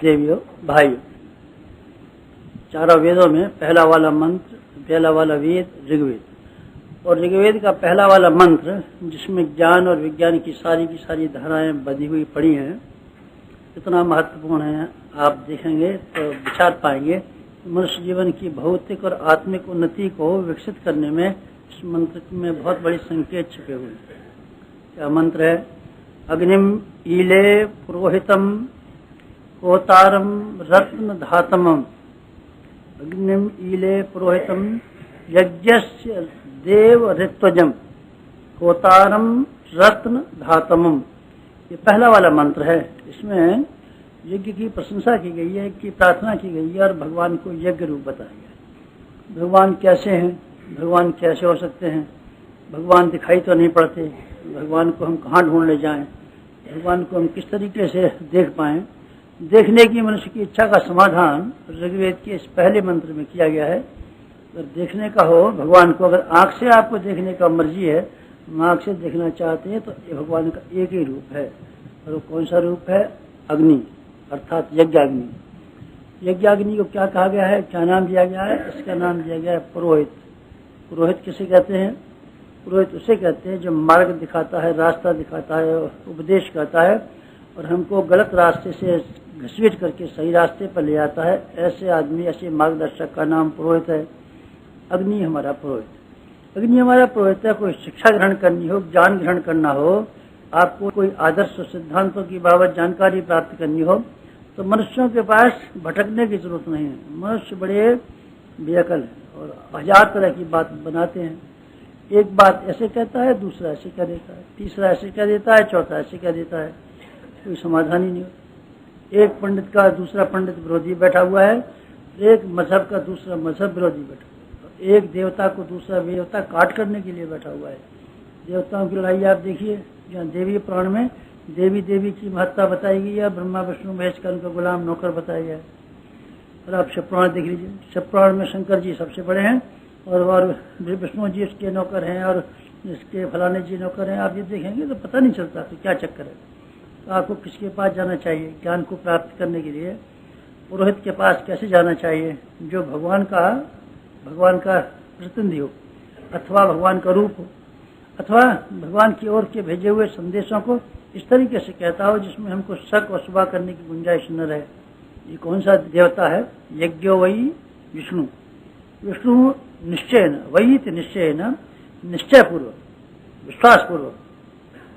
देवियों भाइयों, चारों वेदों में पहला वाला मंत्र, पहला वाला वेद ऋग्वेद, और ऋग्वेद का पहला वाला मंत्र जिसमें ज्ञान और विज्ञान की सारी धाराएं बंधी हुई पड़ी हैं, इतना महत्वपूर्ण है। आप देखेंगे तो विचार पाएंगे मनुष्य जीवन की भौतिक और आत्मिक उन्नति को विकसित करने में इस मंत्र में बहुत बड़ी संकेत छिपे हुए हैं। क्या मंत्र है? अग्निम ईले पुरोहितम कोतारम रत्न धातमम। अग्निम ईले पुरोहितम यज्ञस्य देव ऋत्वजम कोतारम रत्न धातमम। ये पहला वाला मंत्र है। इसमें यज्ञ की प्रशंसा की गई है, की प्रार्थना की गई है और भगवान को यज्ञ रूप बताया गया। भगवान कैसे हैं, भगवान कैसे हो सकते हैं, भगवान दिखाई तो नहीं पड़ते, भगवान को हम कहाँ ढूंढ ले जाएं, भगवान को हम किस तरीके से देख पाएं। देखने की मनुष्य की इच्छा का समाधान ऋग्वेद के इस पहले मंत्र में किया गया है। अगर देखने का हो भगवान को, अगर आंख से आपको देखने का मर्जी है, आंख से देखना चाहते हैं, तो ये भगवान का एक ही रूप है। और वो कौन सा रूप है? अग्नि, अर्थात यज्ञाग्नि। यज्ञाग्नि को क्या कहा गया है, क्या नाम दिया गया है? इसका नाम दिया गया है पुरोहित। पुरोहित किसे कहते हैं? पुरोहित उसे कहते हैं जो मार्ग दिखाता है, रास्ता दिखाता है, उपदेश करता है और हमको गलत रास्ते से घसीट करके सही रास्ते पर ले आता है। ऐसे आदमी, ऐसे मार्गदर्शक का नाम पुरोहित है। अग्नि हमारा पुरोहित। अग्नि हमारा पुरोहित है। कोई शिक्षा ग्रहण करनी हो, ज्ञान ग्रहण करना हो, आपको कोई आदर्श सिद्धांतों की बाबत जानकारी प्राप्त करनी हो, तो मनुष्यों के पास भटकने की जरूरत नहीं है। मनुष्य बड़े बेअकल है और हजार तरह की बात बनाते हैं। एक बात ऐसे कहता है, दूसरा ऐसे कह देता है, तीसरा ऐसे कह देता है, चौथा ऐसे कह देता है। कोई समाधान ही नहीं होता। एक पंडित का दूसरा पंडित विरोधी बैठा हुआ है, एक मजहब का दूसरा मजहब विरोधी बैठा हुआ है, एक देवता को दूसरा देवता काट करने के लिए बैठा हुआ है। देवताओं की लड़ाई आप देखिए, जहाँ देवी पुराण में देवी देवी की महत्ता बताई गई है, ब्रह्मा विष्णु महेश का उनका गुलाम नौकर बताया गया है। और आप शिव पुराण देख लीजिए, शिव पुराण में शंकर जी सबसे बड़े हैं और विष्णु जी इसके नौकर हैं और इसके फलाने जी नौकर हैं। आप ये देखेंगे तो पता नहीं चलता कि क्या चक्कर है। तो आपको किसके पास जाना चाहिए ज्ञान को प्राप्त करने के लिए? पुरोहित के पास कैसे जाना चाहिए? जो भगवान का प्रतिनिधि हो, अथवा भगवान का रूप हो, अथवा भगवान की ओर के भेजे हुए संदेशों को इस तरीके से कहता हो जिसमें हमको शक और शुबा करने की गुंजाइश न रहे। ये कौन सा देवता है? यज्ञो वही विष्णु। विष्णु निश्चयन, वही निश्चयन, निश्चय पूर्वक, विश्वास पूर्वक,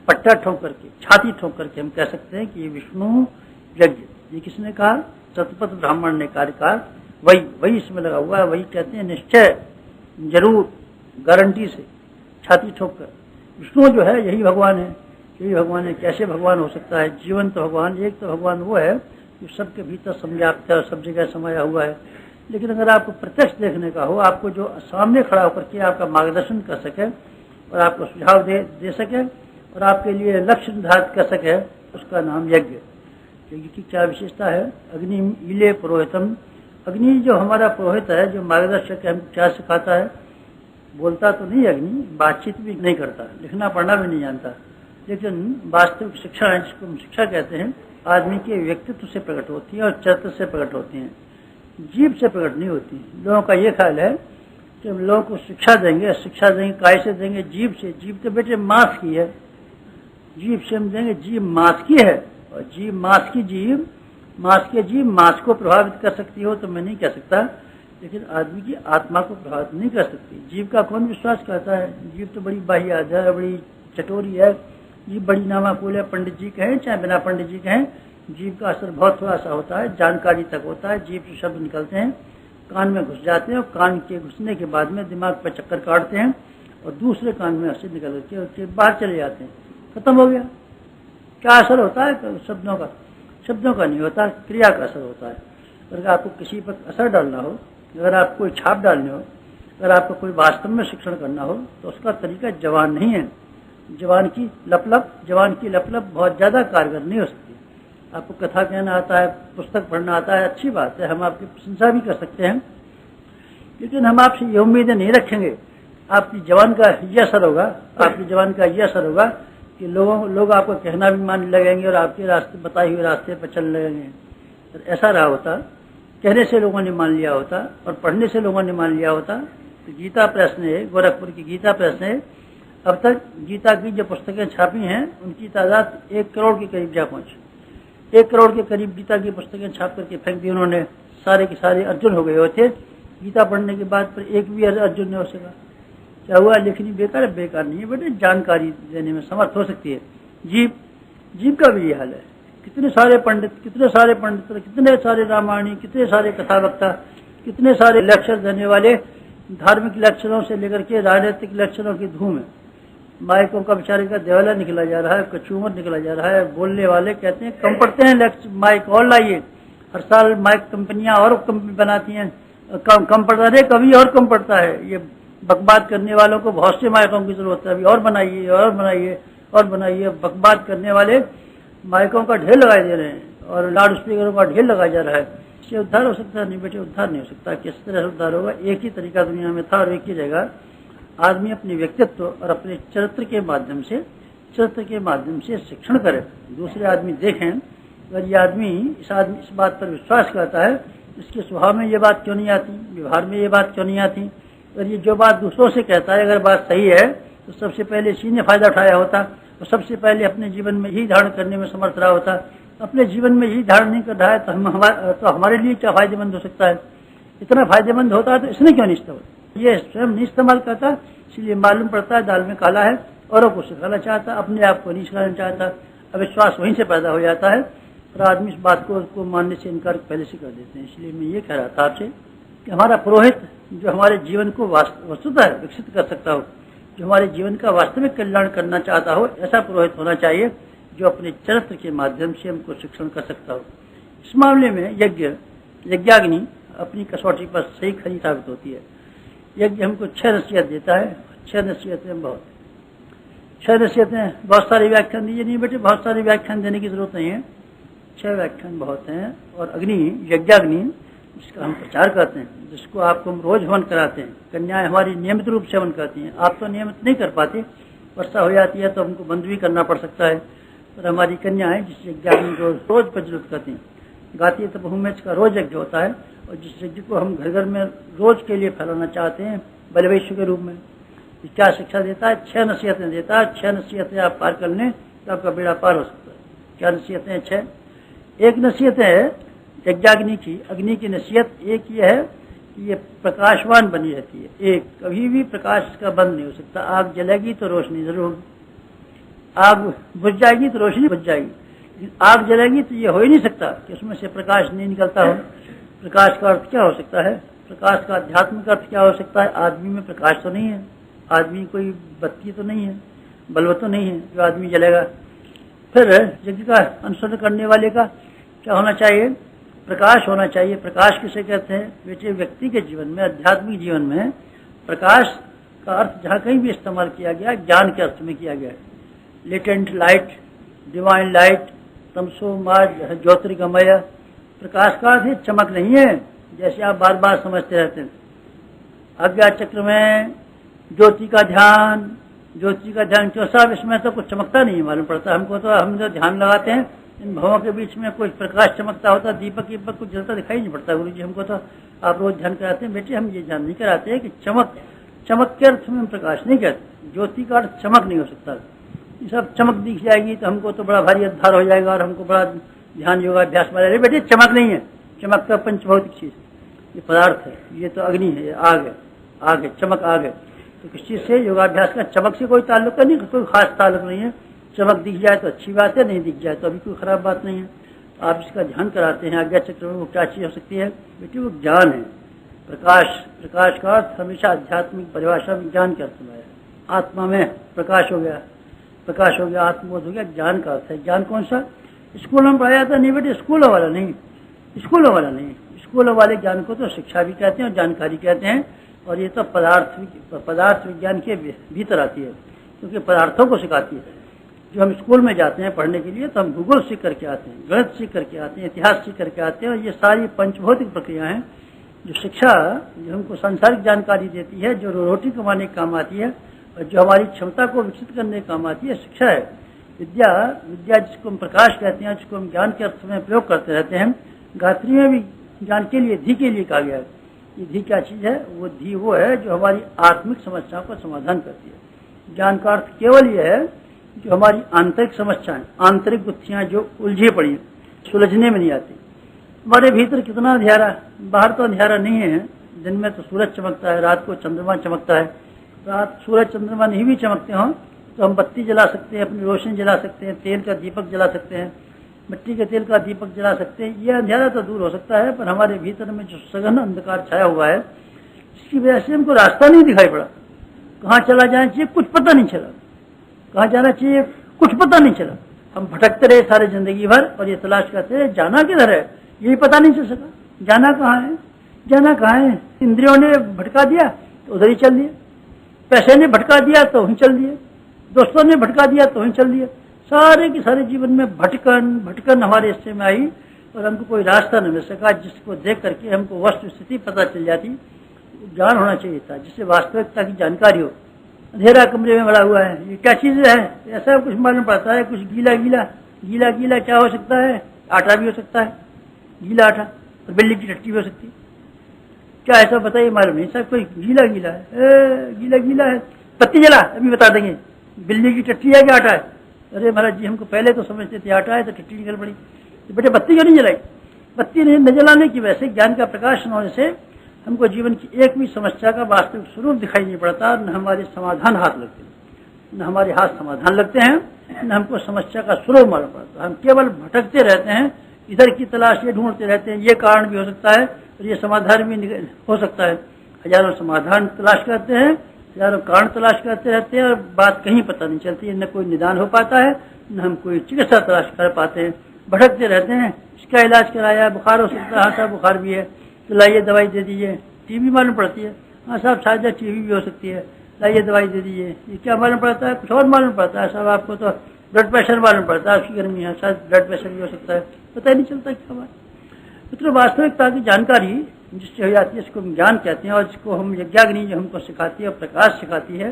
पट्टा ठोक करके, छाती ठोक करके हम कह सकते हैं कि ये विष्णु यज्ञ। ये किसने कहा? शतपथ ब्राह्मण ने कार्यकार। वही इसमें लगा हुआ है। वही कहते हैं निश्चय, जरूर, गारंटी से, छाती ठोक कर। विष्णु जो है यही भगवान है, यही भगवान है। कैसे भगवान हो सकता है? जीवंत भगवान। एक तो भगवान वो है जो सबके भीतर संव्याप्त है और सब जगह समाया हुआ है। लेकिन अगर आपको प्रत्यक्ष देखने का हो, आपको जो सामने खड़ा होकर के आपका मार्गदर्शन कर सके और आपको सुझाव दे सके और आपके लिए लक्ष्य निर्धारित कर सके, उसका नाम यज्ञ। यज्ञ की क्या विशेषता है? अग्नि ईले पुरोहितम। अग्नि जो हमारा पुरोहित है, जो मार्गदर्शक है, हमको क्या सिखाता है? बोलता तो नहीं अग्नि, बातचीत भी नहीं करता, लिखना पढ़ना भी नहीं जानता, लेकिन वास्तविक शिक्षा है, जिसको हम शिक्षा कहते हैं, आदमी के व्यक्तित्व से प्रकट होती है और चरित्र से प्रकट होती है, जीभ से प्रकट नहीं होती। लोगों का ये ख्याल है कि हम लोगों को शिक्षा देंगे काय से देंगे? जीभ से। जीभ तो बेटे मांस की है, जीभ से हम देंगे। जीभ मांस की है और जीभ मांस की जीभ, मांस के जीभ मांस को प्रभावित कर सकती हो तो मैं नहीं कह सकता, लेकिन आदमी की आत्मा को प्रभावित नहीं कर सकती। जीभ का कौन विश्वास करता है? जीभ तो बड़ी बाह्याद है, बड़ी चटोरी है, जीभ बड़ी नामाकुल है। पंडित जी कहें चाहे बिना पंडित जी कहें, जीभ का असर बहुत थोड़ा सा होता है, जानकारी तक होता है। जीभ से शब्द निकलते हैं, कान में घुस जाते हैं और कान के घुसने के बाद में दिमाग पर चक्कर काटते हैं और दूसरे कान में असर निकल के बाहर चले जाते हैं। खत्म हो गया। क्या असर होता है शब्दों का? शब्दों का नहीं होता, क्रिया का असर होता है। अगर आपको किसी पर असर डालना हो, अगर आपको कोई छाप डालनी हो, अगर आपको कोई वास्तव में शिक्षण करना हो तो उसका तरीका जवान नहीं है। जवान की लपलप बहुत ज़्यादा कारगर नहीं हो सकती। आपको कथा कहना आता है, पुस्तक पढ़ना आता है, अच्छी बात है, हम आपकी प्रशंसा भी कर सकते हैं, लेकिन हम आपसे ये उम्मीदें नहीं रखेंगे। आपकी जवान का ये असर होगा कि लोग आपको कहना भी मान लगेंगे और आपके रास्ते बताए हुए रास्ते पर चल लगेंगे। और ऐसा रहा होता, कहने से लोगों ने मान लिया होता और पढ़ने से लोगों ने मान लिया होता तो गीता प्रेस ने, गोरखपुर की गीता प्रेस ने अब तक गीता की जो पुस्तकें छापी हैं उनकी तादाद 1 करोड़ के करीब जा पहुंची। 1 करोड़ के करीब गीता की पुस्तकें छाप करके फेंक दी उन्होंने। सारे के सारे अर्जुन हो गए होते गीता पढ़ने के बाद, पर एक भी अर्जुन नहीं हो सका। क्या हुआ? लिखनी बेकार नहीं है बेटे, जानकारी देने में समर्थ हो सकती है। जीव का भी ये हाल है। कितने सारे पंडित, कितने सारे रामायणी, कितने सारे कथा वक्ता, कितने सारे लेक्चर देने वाले, धार्मिक लेक्चरों से लेकर के राजनीतिक लेक्चरों की धूम है। माइकों का बेचारे का देवाला निकला जा रहा है, कचूमर निकला जा रहा है। बोलने वाले कहते हैं कम पड़ते हैं माइक और लाइए। हर साल माइक कंपनियां और बनाती हैं, कम पड़ता है, कभी और कम पड़ता है। ये बकबाद करने वालों को बहुत से माइकों की जरूरत है, अभी और बनाइए। बकबाद करने वाले माइकों का ढेर लगाए दे रहे हैं और लाउड स्पीकरों का ढेर लगाया जा रहा है। इससे उद्धार हो सकता है? नहीं बेटे, उद्धार नहीं हो सकता। किस तरह से उद्धार होगा? एक ही तरीका दुनिया में था और एक ही जगह। आदमी अपने व्यक्तित्व और अपने चरित्र के माध्यम से शिक्षण करे। दूसरे आदमी देखें, अगर ये आदमी इस बात पर विश्वास करता है, इसके स्वभाव में ये बात क्यों नहीं आती, व्यवहार में ये बात क्यों नहीं आती। अगर ये जो बात दूसरों से कहता है अगर बात सही है तो सबसे पहले इसी ने फायदा उठाया होता और सबसे पहले अपने जीवन में ही धारण करने में समर्थ रहा होता। अपने जीवन में ही धारण नहीं कर रहा है तो हमारे लिए क्या फायदेमंद हो सकता है? इतना फायदेमंद होता है तो इसने क्यों नहीं इस्तेमाल? ये स्वयं नहीं इस्तेमाल करता, इसलिए मालूम पड़ता है दाल में काला है। औरों को सिखाना चाहता, अपने आप को नहीं सिखाना चाहता। अविश्वास वहीं से पैदा हो जाता है और आदमी इस बात को मानने से इनकार पहले से कर देते हैं। इसलिए मैं ये कह रहा था आपसे कि हमारा पुरोहित जो हमारे जीवन को वस्तुतः विकसित कर सकता हो, जो हमारे जीवन का वास्तविक कल्याण करना चाहता हो, ऐसा पुरोहित होना चाहिए जो अपने चरित्र के माध्यम से हमको शिक्षण कर सकता हो। इस मामले में यज्ञाग्नि अपनी कसौटी पर सही खरी साबित होती है। यज्ञ हमको 6 नसीहत देता है। 6 नसीहतें बहुत सारे व्याख्यान दीजिए। नहीं बेटे, बहुत सारे व्याख्यान देने की जरूरत नहीं है, 6 व्याख्यान बहुत हैं। और यज्ञाग्नि जिसका हम प्रचार करते हैं, जिसको आपको हम रोज हवन कराते हैं, कन्याएं हमारी नियमित रूप से हवन करती हैं। आप तो नियमित नहीं कर पाते, वर्षा हो जाती है तो हमको बंद भी करना पड़ सकता है, पर हमारी कन्याएं जिस यज्ञाग्नि को रोज प्रज्वलित करती हैं, गाती तो बहुमेच का रोज यज्ञ होता है। और जिस यज्ञ को हम घर घर में रोज के लिए फैलाना चाहते हैं बलवैश्य के रूप में, क्या शिक्षा देता है? 6 नसीहतें देता है। 6 नसीहतें आप पार कर लें तो आपका बेड़ा पार हो सकता है। क्या नसीहतें हैं? 6। एक नसीहत है यज्ञाग्नि की, अग्नि की नसीहत एक ये है कि ये प्रकाशवान बनी रहती है। एक कभी भी प्रकाश का बंद नहीं हो सकता। आग जलेगी तो रोशनी जरूर होगी, आग बुझ जाएगी तो रोशनी बुझ जाएगी, लेकिन आग जलेगी तो ये हो ही नहीं सकता कि उसमें से प्रकाश नहीं निकलता हो। प्रकाश का अर्थ क्या हो सकता है? प्रकाश का आध्यात्मिक अर्थ क्या हो सकता है? आदमी में प्रकाश तो नहीं है, आदमी कोई बत्ती तो नहीं है, बल्ब तो नहीं है जो आदमी जलेगा। फिर यज्ञ का अनुसरण करने वाले का क्या होना चाहिए? प्रकाश होना चाहिए। प्रकाश किसे कहते हैं बेटे? व्यक्ति के जीवन में, आध्यात्मिक जीवन में प्रकाश का अर्थ जहाँ कहीं भी इस्तेमाल किया गया ज्ञान के अर्थ में किया गया है। लेटेंट लाइट, डिवाइन लाइट, तमसो मा ज्योतिर्गमय। प्रकाश का अर्थ चमक नहीं है जैसे आप बार बार समझते रहते हैं। अज्ञा चक्र में ज्योति का ध्यान क्यों साहब? इसमें तो कुछ चमकता नहीं मालूम पड़ता हमको। तो हम जो ध्यान लगाते हैं इन भवों के बीच में कोई प्रकाश चमकता होता, दीपक कुछ जलता दिखाई नहीं पड़ता। गुरु जी हमको तो आप रोज ध्यान कराते हैं। बेटे हम ये ध्यान नहीं कराते हैं कि चमक के अर्थ में हम प्रकाश नहीं कहते। ज्योति का अर्थ चमक नहीं हो सकता। ये सब चमक दिख जाएगी तो हमको तो बड़ा भारी उद्धार हो जाएगा और हमको बड़ा ध्यान योगाभ्यास में। अरे बेटे चमक नहीं है, चमक का पंचभौतिक चीज, ये पदार्थ है, ये तो अग्नि है, आग है, चमक आग है। तो किस चीज से? योगाभ्यास का चमक से कोई ताल्लुक नहीं, कोई खास ताल्लुक नहीं है। चमक दिख जाए तो अच्छी बात है, नहीं दिख जाए तो अभी कोई खराब बात नहीं है। आप इसका ध्यान कराते हैं। आज्ञा चक्र में वो क्या चीज हो सकती है बेटी? वो ज्ञान है। प्रकाश का अर्थ हमेशा आध्यात्मिक परिभाषा में ज्ञान के अर्थ में है। आत्मा में प्रकाश हो गया, आत्मबोध हो गया, ज्ञान का अर्थ है। ज्ञान कौन सा? स्कूल में पढ़ाया था नहीं बेटे, स्कूलों वाला नहीं। स्कूलों वाले ज्ञान को तो शिक्षा भी कहते हैं और जानकारी कहते हैं। और ये तो पदार्थ विज्ञान के भीतर आती है, क्योंकि पदार्थों को सिखाती है। जो हम स्कूल में जाते हैं पढ़ने के लिए तो हम भूगोल सीख करके आते हैं, गणित सीख करके आते हैं, इतिहास सीख करके आते हैं, और ये सारी पंचभौतिक प्रक्रिया हैं जो शिक्षा जो हमको सांसारिक जानकारी देती है, जो रोटी कमाने के काम आती है और जो हमारी क्षमता को विकसित करने के काम आती है, शिक्षा है। विद्या जिसको हम प्रकाश कहते हैं, जिसको हम ज्ञान के अर्थ में प्रयोग करते रहते हैं। गायत्री में भी ज्ञान के लिए धी के लिए कहा गया है। ये धी क्या चीज है? वो धी वो है जो हमारी आत्मिक समस्याओं का समाधान करती है। ज्ञान का अर्थ केवल ये है जो हमारी आंतरिक समस्याएं, आंतरिक गुत्थियां जो उलझी पड़ी, सुलझने में नहीं आती। हमारे भीतर कितना अंधियारा, बाहर तो अंधियारा नहीं है। दिन में तो सूरज चमकता है, रात को चंद्रमा चमकता है। रात सूरज चंद्रमा नहीं भी चमकते हों तो हम बत्ती जला सकते हैं, अपनी रोशनी जला सकते हैं, तेल का दीपक जला सकते हैं, मिट्टी के तेल का दीपक जला सकते हैं। ये अंधेरा तो दूर हो सकता है, पर हमारे भीतर में जो सघन अंधकार छाया हुआ है, इसकी वजह से हमको रास्ता नहीं दिखाई पड़ा। कहाँ चला जाना चाहिए कुछ पता नहीं चला, कहाँ जाना चाहिए कुछ पता नहीं चला। हम भटकते रहे सारी जिंदगी भर और ये तलाश करते रहे जाना किधर है, यही पता नहीं चल सका। जाना कहाँ है, जाना कहाँ है। इंद्रियों ने भटका दिया तो उधर ही चल दिए, पैसे ने भटका दिया तो वहीं चल दिए, दोस्तों ने भटका दिया तो वहीं चल दिए। सारे के सारे जीवन में भटकन हमारे हिस्से में आई और हमको कोई रास्ता न मिल सका जिसको देख करके हमको वस्तु स्थिति पता चल जाती। ज्ञान होना चाहिए था जिससे वास्तविकता की जानकारी हो। अंधेरा कमरे में भरा हुआ है, ये क्या चीज है, ऐसा कुछ मालूम पड़ता है। कुछ गीला गीला गीला गीला क्या हो सकता है? आटा भी हो सकता है, गीला आटा, और बिल्ली की टट्टी भी हो सकती है। क्या ऐसा बताइए, मालूम नहीं सब। कोई गीला गीला है, गीला गीला है, पत्ती जला, अभी बता देंगे बिल्ली की टट्टी है कि आटा है। अरे महाराज जी, हमको पहले तो समझते थे आटा है तो टट्टी निकल पड़ी, तो बेटे बत्ती क्यों नहीं जलाई? बत्ती नहीं न जलाने की वजह से, ज्ञान का प्रकाश न होने से हमको जीवन की एक भी समस्या का वास्तविक स्वरूप दिखाई नहीं पड़ता। न हमारे समाधान हाथ लगते, न हमारे हाथ समाधान लगते हैं, न हमको समस्या का स्वरूप मालूम पड़ता। हम केवल भटकते रहते हैं, इधर की तलाश ये ढूंढते रहते हैं। ये कारण भी हो सकता है और ये समाधान भी हो सकता है। हजारों समाधान तलाश करते हैं, हजारों कारण तलाश करते रहते हैं और बात कहीं पता नहीं चलती है। न कोई निदान हो पाता है, न हम कोई चिकित्सा तलाश कर पाते हैं। भटकते रहते हैं। इसका इलाज कराया, बुखार हो सकता है, हाँ साहब बुखार भी है, तो लाइए दवाई दे दीजिए। टीबी मालूम पड़ती है, हाँ साहब शायद टीबी भी हो सकती है, लाइए दवाई दे दीजिए। ये क्या मालूम पड़ता है? कुछ और मालूम पड़ता है साहब, आपको तो ब्लड प्रेशर मालूम पड़ता है, उसकी गर्मी है, शायद ब्लड प्रेशर भी हो सकता है, पता ही नहीं चलता क्या बात। मतलब वास्तविकता की जानकारी जिससे हो जाती है इसको हम ज्ञान कहते हैं, और जिसको हम यज्ञाग्नि जो हमको सिखाती है, प्रकाश सिखाती है।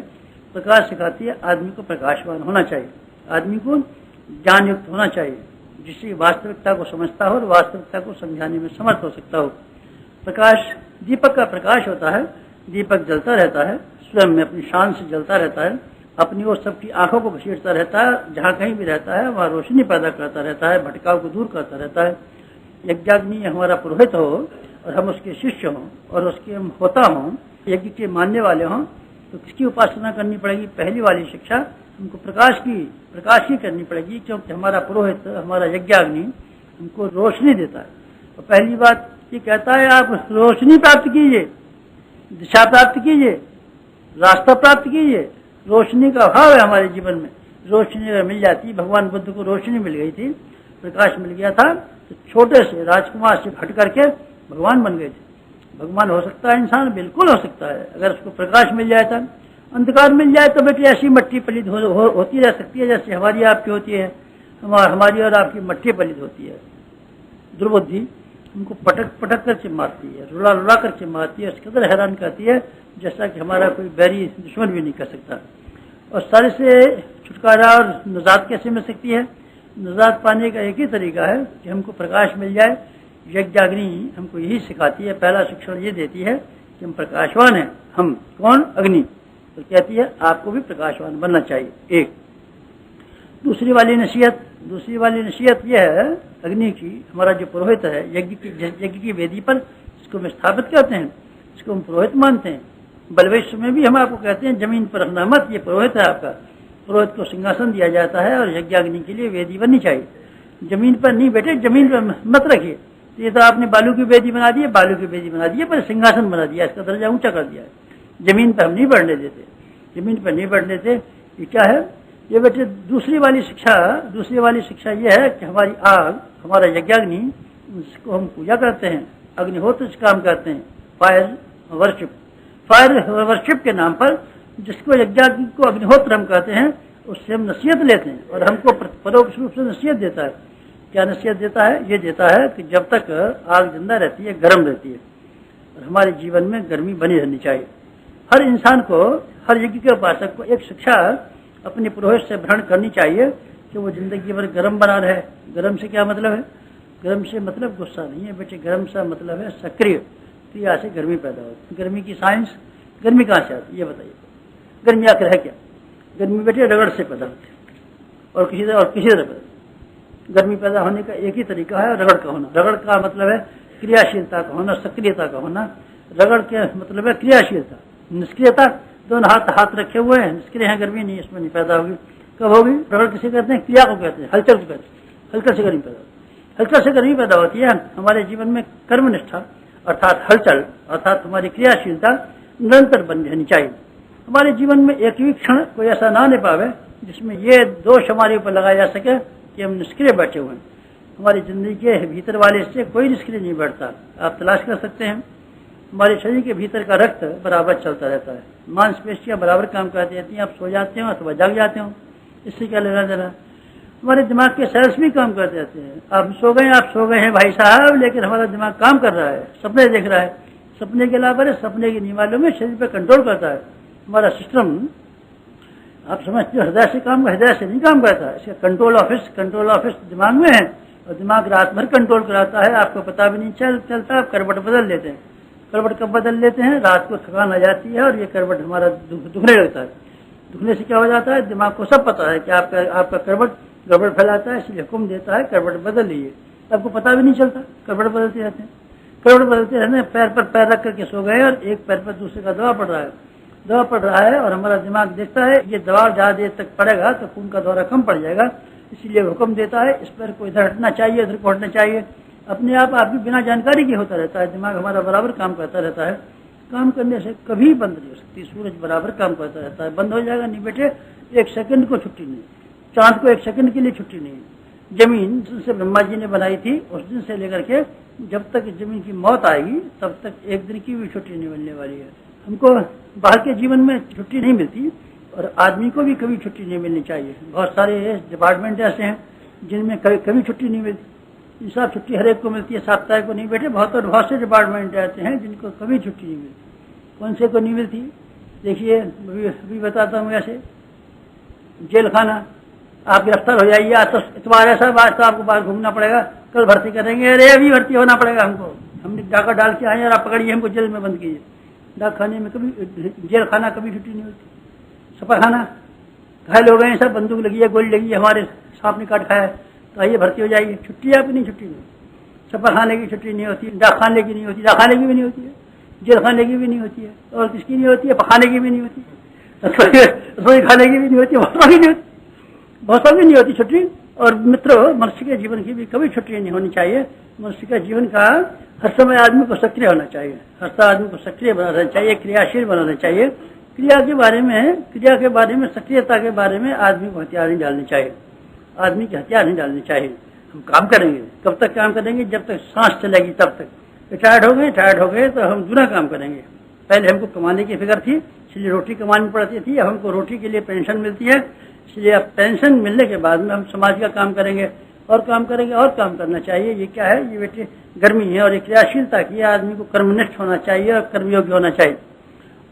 प्रकाश सिखाती है आदमी को प्रकाशवान होना चाहिए, आदमी को ज्ञान युक्त होना चाहिए, जिससे वास्तविकता को समझता हो और वास्तविकता को समझाने में समर्थ हो सकता हो। प्रकाश दीपक का प्रकाश होता है। दीपक जलता रहता है, स्वयं में अपनी शान से जलता रहता है, अपनी और सबकी आंखों को घसीटता रहता है। जहाँ कहीं भी रहता है वहाँ रोशनी पैदा करता रहता है, भटकाव को दूर करता रहता है। यज्ञाग्नि हमारा पुरोहित हो और हम उसके शिष्य हों और उसके हम होता हों, यज्ञ के मानने वाले हों, तो किसकी उपासना करनी पड़ेगी? पहली वाली शिक्षा हमको प्रकाश की करनी पड़ेगी, क्योंकि हमारा पुरोहित, हमारा यज्ञाग्नि हमको रोशनी देता है। और पहली बात ये कहता है आप रोशनी प्राप्त कीजिए, दिशा प्राप्त कीजिए, रास्ता प्राप्त कीजिए। रोशनी का अभाव है हमारे जीवन में। रोशनी अगर मिल जाती, भगवान बुद्ध को रोशनी मिल गई थी, प्रकाश मिल गया था, तो छोटे से राजकुमार से हट करके भगवान बन गए थे। भगवान हो सकता है इंसान, बिल्कुल हो सकता है, अगर उसको प्रकाश मिल जाए था। अंधकार मिल जाए तो बेटी ऐसी मट्टी पलित होती रह सकती है जैसे हमारी आपकी होती है, हमारी और आपकी मट्टी पलित होती है। दुर्बुद्धि हमको पटक करके मारती है, रुला करके मारती है, इस कदर हैरान करती है जैसा कि हमारा कोई बैरी दुश्मन भी नहीं कर सकता। और सारे से छुटकारा और निजात कैसे मिल सकती है? निजात पाने का एक ही तरीका है कि हमको प्रकाश मिल जाए। यज्ञाग्नि हमको यही सिखाती है, पहला शिक्षण ये देती है कि हम प्रकाशवान हैं। हम कौन? अग्नि। तो कहती है आपको भी प्रकाशवान बनना चाहिए। एक दूसरी वाली नसीहत यह है अग्नि की, हमारा जो पुरोहित है यज्ञ की वेदी पर, इसको हम स्थापित करते हैं, इसको हम पुरोहित मानते हैं। बलवेश्वर में भी हम आपको कहते हैं जमीन पर रखना मत, ये पुरोहित है आपका। पुरोहित को सिंहासन दिया जाता है और यज्ञाग्नि के लिए वेदी बननी चाहिए। जमीन पर नहीं बेटे, जमीन पर मत रखिए। ये तो आपने बालू की वेदी बना दी है, बालू की वेदी बना दी है, पर सिंहासन बना दिया, इसका दर्जा ऊंचा कर दिया है। जमीन पर हम नहीं बढ़ने देते, जमीन पर नहीं बढ़ने देते। ये क्या है? ये बेटे दूसरी वाली शिक्षा ये है कि हमारी आग, हमारा यज्ञाग्नि, उसको हम पूजा करते हैं, अग्निहोत्र से काम करते हैं, फायर वर्शिप। फायर वर्शिप के नाम पर, जिसको यज्ञ को अग्निहोत्र हम कहते हैं, उससे हम नसीहत लेते हैं और हमको परोक्ष रूप से नसीहत देता है। क्या नसीहत देता है? ये देता है कि जब तक आग जिंदा रहती है, गर्म रहती है, और हमारे जीवन में गर्मी बनी रहनी चाहिए। हर इंसान को, हर यज्ञ के उपासक को एक शिक्षा अपने पुरोहित से ग्रहण करनी चाहिए कि वो जिंदगी भर गर्म बना रहे। गर्म से क्या मतलब है? गर्म से मतलब गुस्सा नहीं है बेटे, गर्म से मतलब है सक्रिय क्रिया से गर्मी पैदा होती है। गर्मी की साइंस, गर्मी कहाँ से आती है ये बताइए? गर्मी आखिर है क्या? गर्मी बेटे रगड़ से पैदा होती है, और किसी तरह पैदा। गर्मी पैदा होने का एक ही तरीका है, रगड़ का होना। रगड़ का मतलब है क्रियाशीलता का होना, सक्रियता का होना। रगड़ के मतलब है क्रियाशीलता। निष्क्रियता, दोनों हाथ रखे हुए हैं, निष्क्रिय है, गर्मी नहीं, इसमें नहीं पैदा होगी। कब होगी? रगड़ किसे कहते हैं? क्रिया को कहते हैं, हलचल को कहते हैं। हलचल से गर्मी पैदा होती है। हलचल से गर्मी पैदा होती है। हमारे जीवन में कर्मनिष्ठा अर्थात हलचल, अर्थात हमारी क्रियाशीलता निरंतर बनी रहनी चाहिए। हमारे जीवन में एक भी क्षण कोई ऐसा ना ले पावे जिसमें ये दोष हमारे ऊपर लगाया जा सके कि हम निष्क्रिय बैठे हुए हैं। हमारी जिंदगी के भीतर वाले से कोई निष्क्रिय नहीं बैठता। आप तलाश कर सकते हैं, हमारे शरीर के भीतर का रक्त बराबर चलता रहता है, मांसपेशियां बराबर काम करती रहती हैं। आप सो जाते हो अथवा जाग जाते हो, इससे क्या लेना देना? हमारे दिमाग के सेल्स भी काम करते रहते हैं। आप सो गए हैं भाई साहब, लेकिन हमारा दिमाग काम कर रहा है, सपने देख रहा है। सपने के अलावा सपने की नहीं मालूम है, शरीर पर कंट्रोल करता है। हमारा सिस्टम, आप समझते हो, हृदय से काम, हृदय से नहीं काम करता है। इसका कंट्रोल ऑफिस दिमाग में है, और दिमाग रात भर कंट्रोल कराता है। आपको पता भी नहीं चलता। आप करवट बदल लेते हैं। करवट कब बदल लेते हैं? रात को थकान आ जाती है और ये करवट हमारा दुखने लगता है। दुखने से क्या हो जाता है? दिमाग को सब पता है कि आपका करवट गड़बड़ फैलाता है, इसलिए हुक्म देता है करवट बदल लीजिए। आपको पता भी नहीं चलता, करवट बदलते रहते हैं। करवट बदलते रहते हैं, पैर पर पैर रख करके सो गए और एक पैर पर दूसरे का दबाव पड़ रहा है, और हमारा दिमाग देखता है ये दबाव ज्यादा देर तक पड़ेगा तो खून का दौरा कम पड़ जाएगा, इसलिए हुक्म देता है इस पैर को इधर हटना चाहिए, इधर को हटना चाहिए। अपने आप आपकी बिना जानकारी के होता रहता है। दिमाग हमारा बराबर काम करता रहता है। काम करने से कभी बंद नहीं हो सकती। सूरज बराबर काम करता रहता है, बंद हो जाएगा नहीं बेटे, एक सेकंड को छुट्टी नहीं। चांद को एक सेकंड के लिए छुट्टी नहीं। जमीन जिनसे ब्रह्मा जी ने बनाई थी, उस दिन से लेकर के जब तक जमीन की मौत आएगी तब तक एक दिन की भी छुट्टी नहीं मिलने वाली है। हमको बाहर के जीवन में छुट्टी नहीं मिलती, और आदमी को भी कभी छुट्टी नहीं मिलनी चाहिए। बहुत सारे डिपार्टमेंट ऐसे हैं जिनमें कभी छुट्टी नहीं मिलती। सब छुट्टी हर एक को मिलती है, साप्ताहिक को नहीं बैठे। बहुत से डिपार्टमेंट ऐसे हैं जिनको कभी छुट्टी नहीं मिलती। कौन से को नहीं मिलती? देखिए, अभी बताता हूँ। ऐसे जेल खाना, आप गिरफ्तार हो जाइए, आज तो इतवार है साहब, आज तो आपको बाहर घूमना पड़ेगा, कल भर्ती करेंगे। अरे अभी भर्ती होना पड़ेगा हमको, हमने डाका डाल के आए और आप पकड़िए हमको जेल में बंद कीजिए। डाक खाने में कभी, जेल खाना कभी छुट्टी नहीं होती। सफा खाना, घायल हो गए सब, बंदूक लगी है, गोली लगी है, हमारे सांप ने काट खाया, तो आइए भर्ती हो जाइए। छुट्टी आपकी नहीं, छुट्टी नहीं। सफा खाने की छुट्टी नहीं होती, डाक खाने की नहीं होती, डाक खाने की भी नहीं होती है, जेल खाने की भी नहीं होती है, और किसकी नहीं होती है? पखाने की भी नहीं होती, रसोई खाने की भी नहीं होती, बहुत सारी नहीं होती छुट्टी। और मित्रों, मनुष्य के जीवन की भी कभी छुट्टी नहीं होनी चाहिए। मनुष्य का जीवन का हर समय आदमी को सक्रिय होना चाहिए, हर समय आदमी को सक्रिय बनाना चाहिए, क्रियाशील बनाना चाहिए। क्रिया के बारे में, सक्रियता के बारे में आदमी को हथियार नहीं डालनी चाहिए। आदमी के हथियार नहीं डालने चाहिए। हम काम करेंगे, कब तक काम करेंगे? जब तक सांस चलेगी तब तक। टायर्ड हो गए तो हम दूना काम करेंगे। पहले हमको कमाने की फिक्र थी, इसलिए रोटी कमानी पड़ती थी। अब हमको रोटी के लिए पेंशन मिलती है, इसलिए अब पेंशन मिलने के बाद में हम समाज का काम करेंगे, और काम करेंगे, और काम करना चाहिए। ये क्या है? ये बेटे गर्मी है, और ये क्रियाशीलता की आदमी को कर्मनिष्ठ होना चाहिए और कर्मयोग्य होना चाहिए,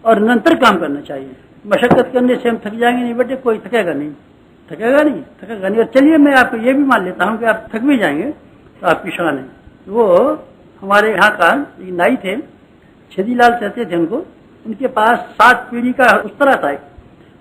और निरंतर काम करना चाहिए। मशक्कत करने से हम थक जाएंगे नहीं बेटे, कोई थकेगा नहीं। और चलिए, मैं आपको ये भी मान लेता हूँ कि आप थक भी जाएंगे तो आपकी शान है। वो हमारे यहाँ का नाई थे, छेदीलाल कहते थे उनको। उनके पास 7 पीढ़ी का उस्तरा था।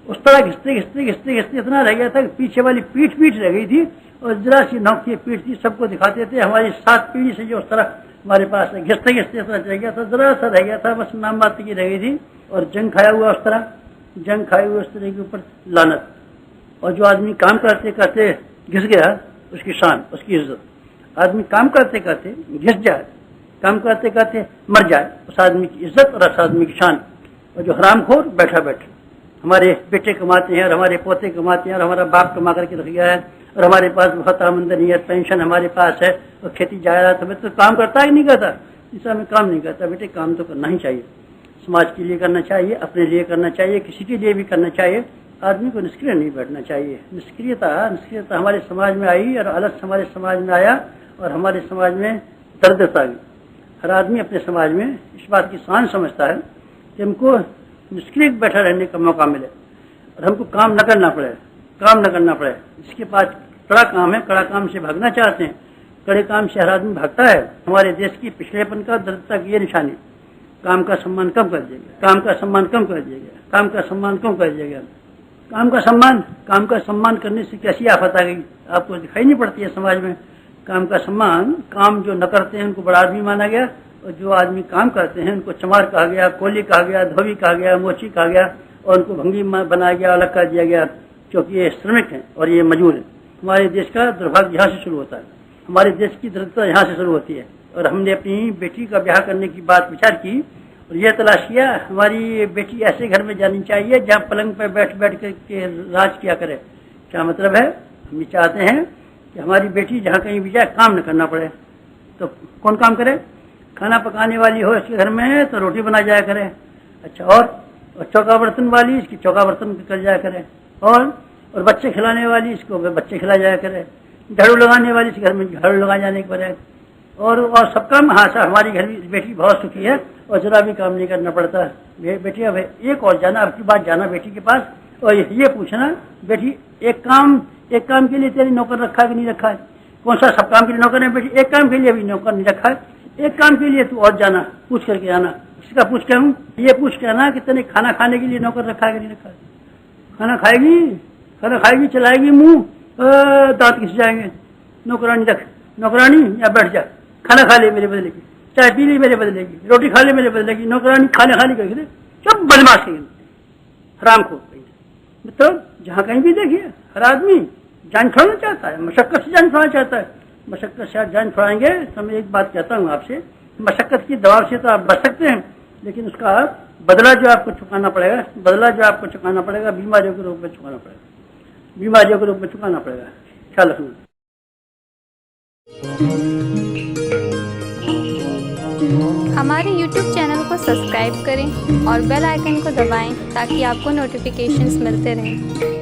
उस्तरा घिसते इतना रह गया था कि पीछे वाली पीठ रह गई थी, और जरा सी नौक की पीठ थी। सबको दिखाते थे हमारी 7 पीढ़ी से जो उस्तरा हमारे पास है, घिसते इतना रह गया था, जरा सा रह गया था, बस नाम बात की रह गई थी। और जंग खाया हुआ उस्तरा, जंग खाए हुए उस्तरे के ऊपर लानत। और जो आदमी काम करते करते घिस गया, उसकी शान, उसकी इज्जत। आदमी काम करते करते घिस जाए, काम करते करते मर जाए, उस आदमी की इज्जत और उस आदमी की शान। और जो हरामखोर बैठा हमारे बेटे कमाते हैं और हमारे पोते कमाते हैं और हमारा बाप कमा करके रख गया है, और हमारे पास बहुत आमदनी है, पेंशन हमारे पास है, और खेती जायदाद, हमें तो काम करता ही नहीं करता। ऐसा में काम नहीं करता। बेटे काम तो करना ही चाहिए। समाज के लिए करना चाहिए, अपने लिए करना चाहिए, किसी के लिए भी करना चाहिए। आदमी को निष्क्रिय नहीं बैठना चाहिए। निष्क्रियता हमारे समाज में आई और आलस हमारे समाज में आया और हमारे समाज में दरिद्रता गई। हर आदमी अपने समाज में इस बात की शान समझता है कि हमको निष्क्रिय बैठा रहने का मौका मिले और हमको काम न करना पड़े। जिसके पास कड़ा काम है, कड़ा काम से भागना चाहते हैं, कड़े काम से हर आदमी भागता है। हमारे देश की पिछड़ेपन का, दरिद्रता की ये निशानी। काम का सम्मान कम कर दिया गया। काम का सम्मान करने से कैसी आफत आ गई, आपको दिखाई नहीं पड़ती है समाज में। काम का सम्मान, काम जो न करते हैं उनको बड़ा आदमी माना गया और जो आदमी काम करते हैं उनको चमार कहा गया, कोली कहा गया, धोबी कहा गया, मोची कहा गया और उनको भंगी बनाया गया, अलग कर दिया गया, क्योंकि ये श्रमिक हैं और ये मजदूर हैं। हमारे देश का दुर्भाग्य यहाँ से शुरू होता है, हमारे देश की दरिद्रता यहाँ से शुरू होती है। और हमने अपनी बेटी का ब्याह करने की बात विचार की और यह तलाश किया हमारी बेटी ऐसे घर में जानी चाहिए जहाँ पलंग पर बैठ के राज किया करे। क्या मतलब है? हम चाहते हैं कि हमारी बेटी जहाँ कहीं भी जाए काम न करना पड़े। तो कौन काम करे? खाना पकाने वाली हो इसके घर में तो रोटी बना जाया करे। अच्छा, और चौका बर्तन वाली इसकी चौका बर्तन कर जाया करे। और बच्चे खिलाने वाली इसको बच्चे खिला जाया करे। झाड़ू लगाने वाली इस घर में झाड़ू लगा जाने के बजाय और सब काम। हाँ सर, हमारी घर में बेटी बहुत सुखी है और जरा भी काम नहीं करना पड़ता। बेटी अब एक और जाना, अब की बात जाना बेटी के पास और ये पूछना, बेटी एक काम के लिए तेरी नौकर रखा है कि नहीं रखा है? कौन सा सब काम के लिए नौकर है बेटी? एक काम के लिए भी नौकर नहीं रखा है। एक काम के लिए तू और जाना, पूछ करके आना। इसका पूछ के हूँ, ये पूछ के आना कि तेने खाना खाने के लिए नौकर रखा है कि नहीं रखा है? खाना खाएगी, चलाएगी मुंह, दांत घिस जाएंगे। नौकरानी रख, नौकरानी या बैठ जा, खाना खा ले मेरे बदले की, चाय पी ले मेरे बदले की, रोटी खा ले मेरे बदले की। नौकरानी खाने करेगी, सब बदमाश है, हराम खो। मतलब जहाँ कहीं भी देखिए हर आदमी जान छोड़ना चाहता है, मशक्कत से जान छोड़ना चाहता है। मशक्कत से आप जान छोड़ाएंगे तो मैं एक बात कहता हूँ आपसे, मशक्कत की दबाव से तो आप बच सकते हैं, लेकिन उसका बदला जो आपको चुकाना पड़ेगा, बीमारियों के रूप में चुकाना पड़ेगा। ख्याल रखना। हमारे YouTube चैनल को सब्सक्राइब करें और बेल आइकन को दबाएं ताकि आपको नोटिफिकेशंस मिलते रहें।